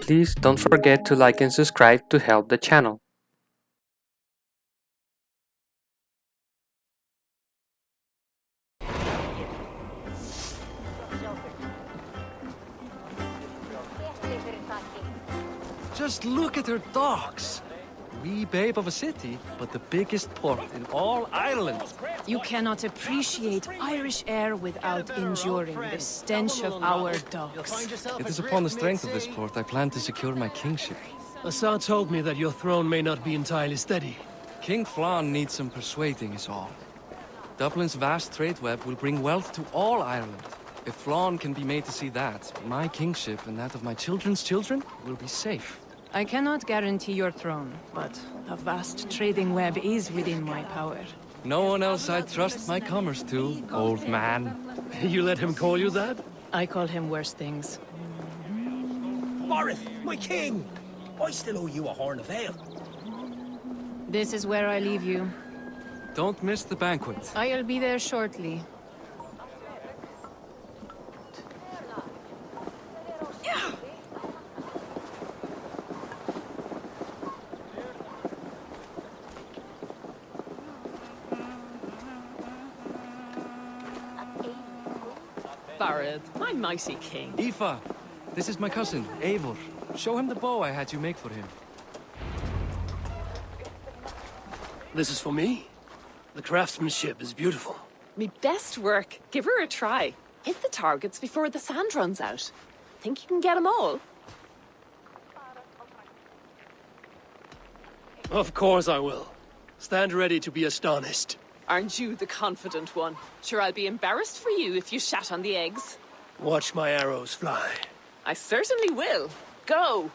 Please don't forget to like and subscribe to help the channel. Just look at her docks. Wee babe of a city, but the biggest port in all Ireland. You cannot appreciate Irish air without enduring the stench of our docks. It is upon the strength of this port I plan to secure my kingship. Assad told me that your throne may not be entirely steady. King Flann needs some persuading is all. Dublin's vast trade web will bring wealth to all Ireland. If Flann can be made to see that, my kingship and that of my children's children will be safe. I cannot guarantee your throne, but a vast trading web is within my power. No one else I'd trust my commerce to, old man. You let him call you that? I call him worse things. Borith, my king! I still owe you a horn of ale. This is where I leave you. Don't miss the banquet. I'll be there shortly. Barad, my mighty king. Aoife, this is my cousin, Eivor. Show him the bow I had you make for him. This is for me? The craftsmanship is beautiful. Me best work. Give her a try. Hit the targets before the sand runs out. Think you can get them all? Of course I will. Stand ready to be astonished. Aren't you the confident one? Sure, I'll be embarrassed for you if you shat on the eggs. Watch my arrows fly. I certainly will. Go!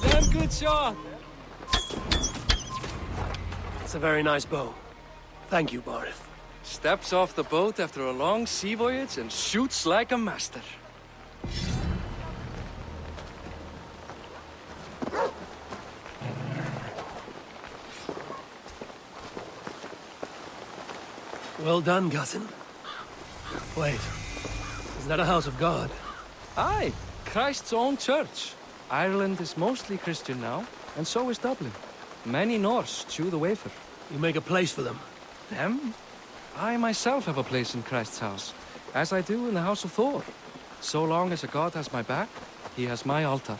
Damn good shot! It's a very nice bow. Thank you, Borith. Steps off the boat after a long sea voyage and shoots like a master. Well done, cousin. Wait, is that a house of God? Aye, Christ's own church. Ireland is mostly Christian now, and so is Dublin. Many Norse chew the wafer. You make a place for them. Them? I myself have a place in Christ's house, as I do in the house of Thor. So long as a god has my back, he has my altar.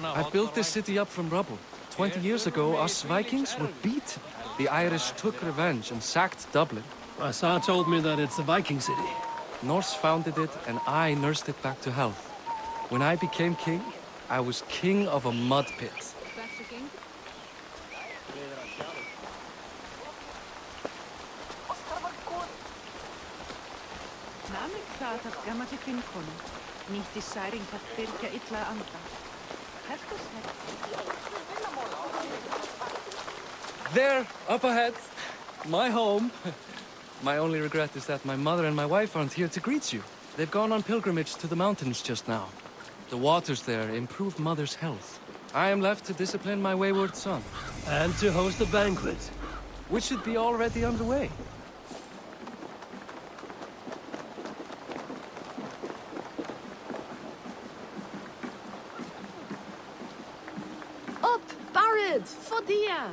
I built this city up from rubble. 20 years ago, us Vikings were beaten. The Irish took revenge and sacked Dublin. Assad told me that it's a Viking city. Norse founded it, and I nursed it back to health. When I became king, I was king of a mud pit. There, up ahead, my home. My only regret is that my mother and my wife aren't here to greet you. They've gone on pilgrimage to the mountains just now. The waters there improve mother's health. I am left to discipline my wayward son, And to host a banquet. which should be already underway. Up, Barad! Fodia!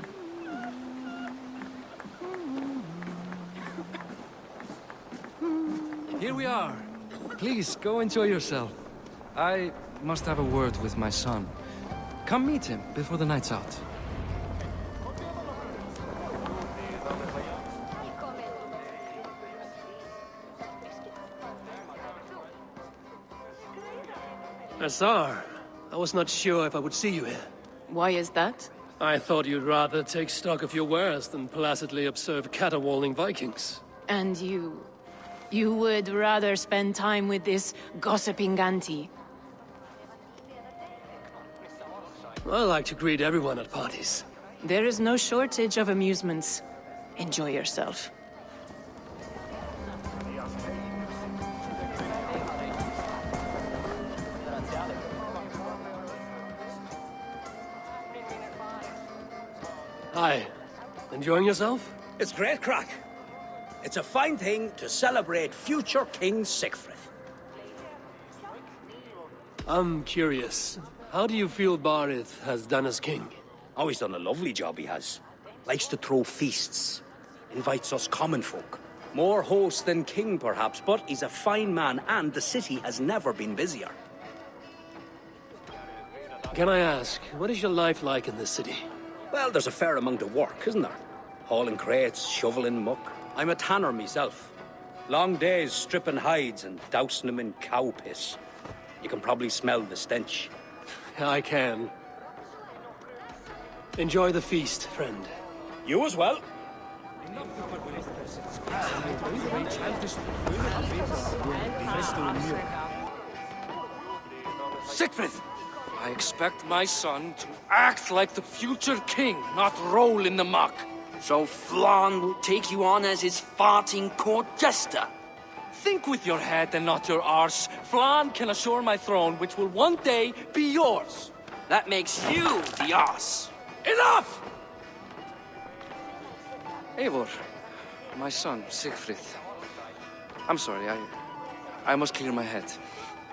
Here we are. Please, go enjoy yourself. I must have a word with my son. Come meet him before the night's out. Azar, I was not sure if I would see you here. Why is that? I thought you'd rather take stock of your wares than placidly observe caterwauling Vikings. And you... You would rather spend time with this gossiping auntie. I like to greet everyone at parties. There is no shortage of amusements. Enjoy yourself. Hi. Enjoying yourself? It's great crack. It's a fine thing to celebrate future King Siegfried. I'm curious. How do you feel Barith has done as king? Oh, he's done a lovely job, he has. Likes to throw feasts. Invites us common folk. More host than king, perhaps, but he's a fine man, and the city has never been busier. Can I ask, what is your life like in this city? Well, there's a fair amount of work, isn't there? Hauling crates, shoveling muck. I'm a tanner myself. Long days stripping hides and dousing them in cow piss. You can probably smell the stench. I can. Enjoy the feast, friend. You as well. Siegfried! I expect my son to act like the future king, not roll in the muck. So Flan will take you on as his farting court jester? Think with your head and not your arse. Flan can assure my throne, which will one day be yours. That makes you the ass. Enough! Eivor, my son, Siegfried. I'm sorry, I must clear my head.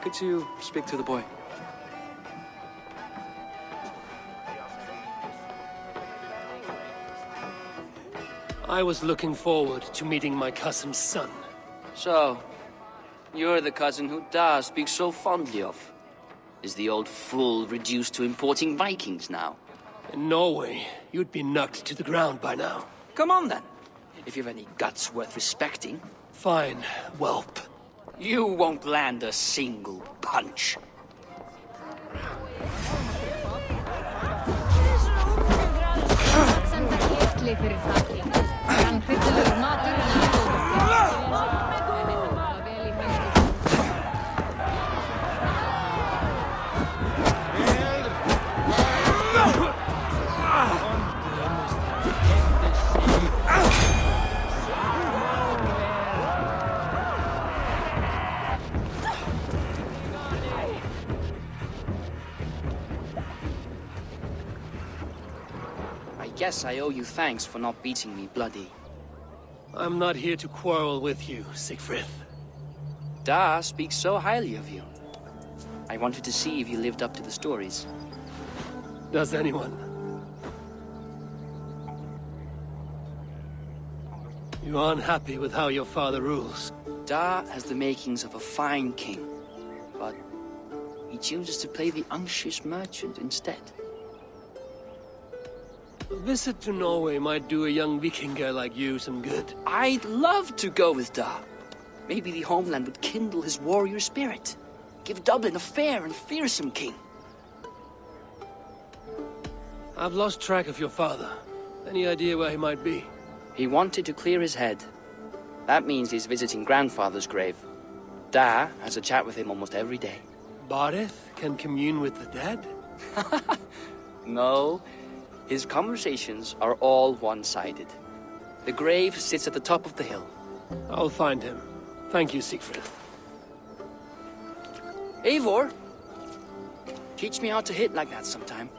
Could you speak to the boy? I was looking forward to meeting my cousin's son. So, you're the cousin who Da speaks so fondly of. Is the old fool reduced to importing Vikings now? In Norway, you'd be knocked to the ground by now. Come on then, if you've any guts worth respecting. Fine, whelp. You won't land a single punch. I guess I owe you thanks for not beating me bloody. I'm not here to quarrel with you, Siegfried. Da speaks so highly of you. I wanted to see if you lived up to the stories. Does anyone? You are unhappy with how your father rules. Da has the makings of a fine king, but he chooses to play the unctuous merchant instead. A visit to Norway might do a young Vikinger like you some good. I'd love to go with Da. Maybe the homeland would kindle his warrior spirit. Give Dublin a fair and fearsome king. I've lost track of your father. Any idea where he might be? He wanted to clear his head. That means he's visiting grandfather's grave. Da has a chat with him almost every day. Barith can commune with the dead? No, his conversations are all one-sided. The grave sits at the top of the hill. I'll find him. Thank you, Siegfried. Eivor, teach me how to hit like that sometime.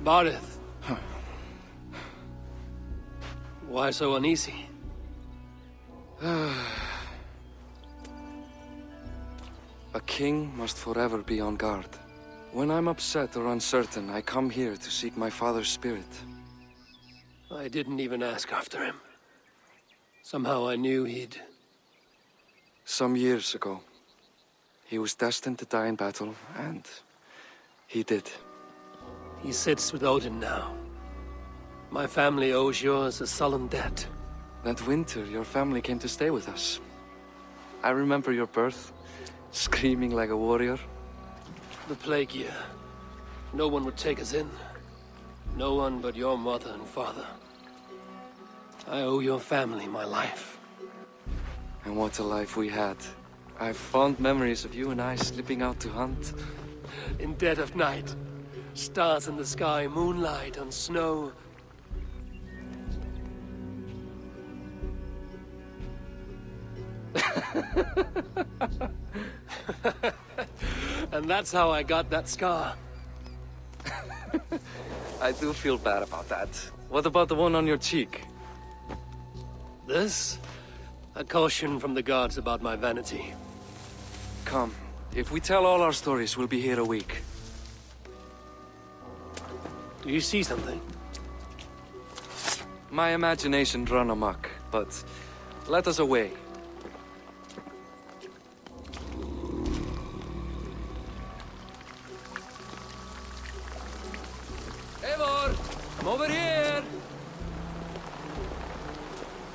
Bardith. Why so uneasy? A king must forever be on guard. When I'm upset or uncertain, I come here to seek my father's spirit. I didn't even ask after him. Somehow I knew he'd... Some years ago, he was destined to die in battle, and he did. He sits with Odin now. My family owes yours a sullen debt. That winter, your family came to stay with us. I remember your birth, screaming like a warrior. The plague year. No one would take us in. No one but your mother and father. I owe your family my life. And what a life we had. I have fond memories of you and I slipping out to hunt. In dead of night. Stars in the sky, moonlight on snow. And that's how I got that scar. I do feel bad about that. What about the one on your cheek? This? A caution from the gods about my vanity. Come, if we tell all our stories, we'll be here a week. Do you see something? My imagination run amok, but let us away. Eivor, come over here!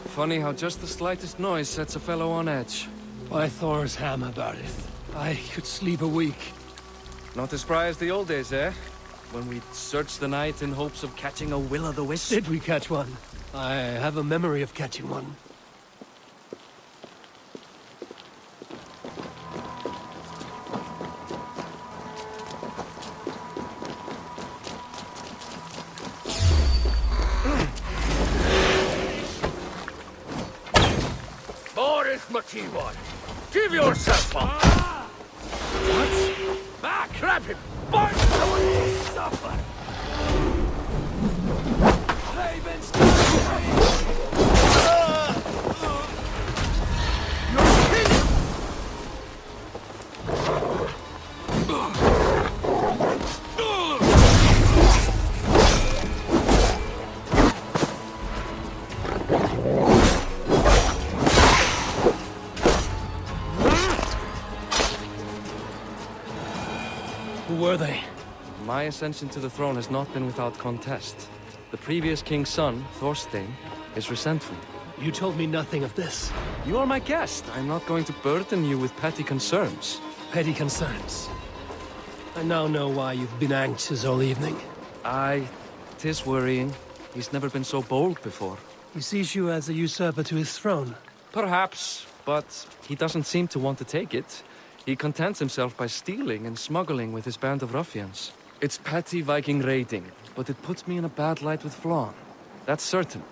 Funny how just the slightest noise sets a fellow on edge. By Thor's hammer, Bardith. I could sleep a week. Not as spry as the old days, eh? When we'd search the night in hopes of catching a will-o'-the-wisp. Did we catch one? I have a memory of catching one. Boris McKeewan, give yourself up! What? Back! Grab him! Burn someone to suffer! Ravens! You're kidding! Who were they? My ascension to the throne has not been without contest. The previous king's son, Thorstein, is resentful. You told me nothing of this. You are my guest. I'm not going to burden you with petty concerns. Petty concerns. I now know why you've been anxious all evening. Aye, 'tis worrying. He's never been so bold before. He sees you as a usurper to his throne. Perhaps, but he doesn't seem to want to take it. He contents himself by stealing and smuggling with his band of ruffians. It's petty Viking raiding, but it puts me in a bad light with Flann. That's certain.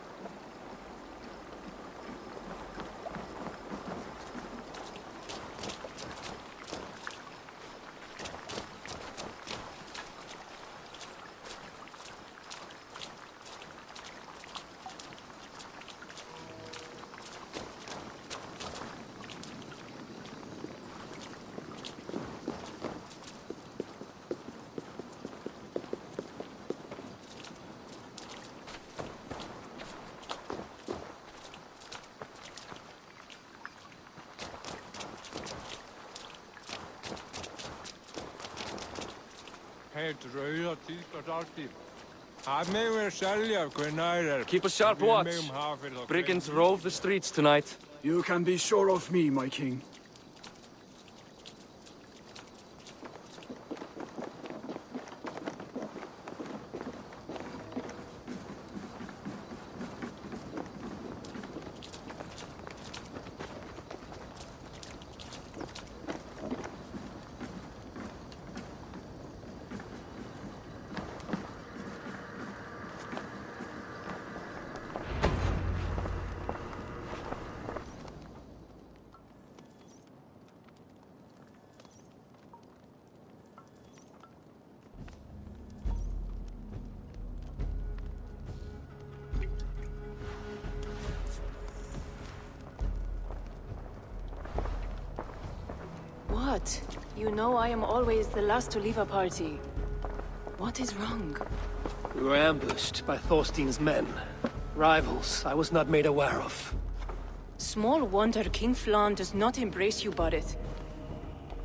Keep a sharp watch. Brigands rove the streets tonight. You can be sure of me, my king. What? You know I am always the last to leave a party. What is wrong? We were ambushed by Thorstein's men. Rivals I was not made aware of. Small wonder King Flan does not embrace you, Borith.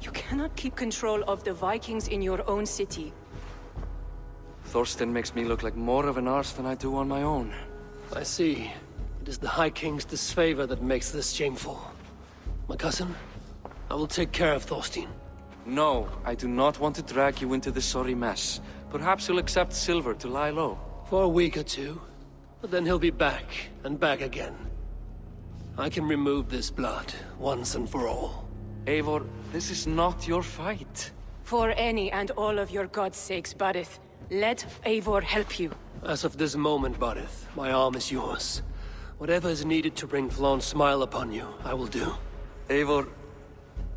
You cannot keep control of the Vikings in your own city. Thorstein makes me look like more of an arse than I do on my own. I see. It is the High King's disfavor that makes this shameful. My cousin, I will take care of Thorstein. No, I do not want to drag you into this sorry mess. Perhaps you'll accept silver to lie low. For a week or two, but then he'll be back, and back again. I can remove this blood, once and for all. Eivor, this is not your fight. For any and all of your god's sakes, Borith, let Eivor help you. As of this moment, Borith, my arm is yours. Whatever is needed to bring Flaun's smile upon you, I will do. Eivor,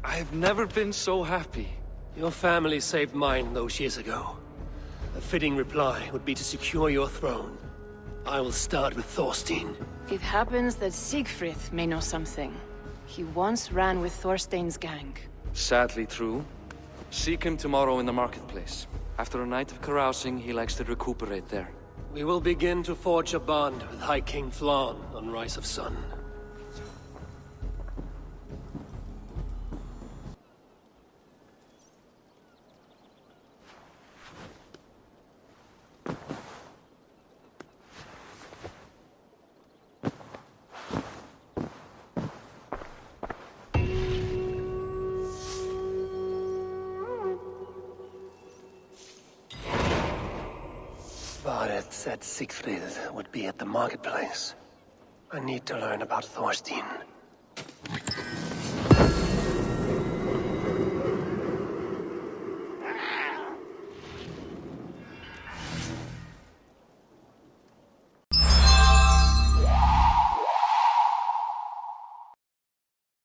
I have never been so happy. Your family saved mine those years ago. A fitting reply would be to secure your throne. I will start with Thorstein. It happens that Siegfried may know something. He once ran with Thorstein's gang. Sadly true. Seek him tomorrow in the marketplace. After a night of carousing, he likes to recuperate there. We will begin to forge a bond with High King Flan on Rise of Sun. Bareth said Siegfried would be at the marketplace. I need to learn about Thorstein.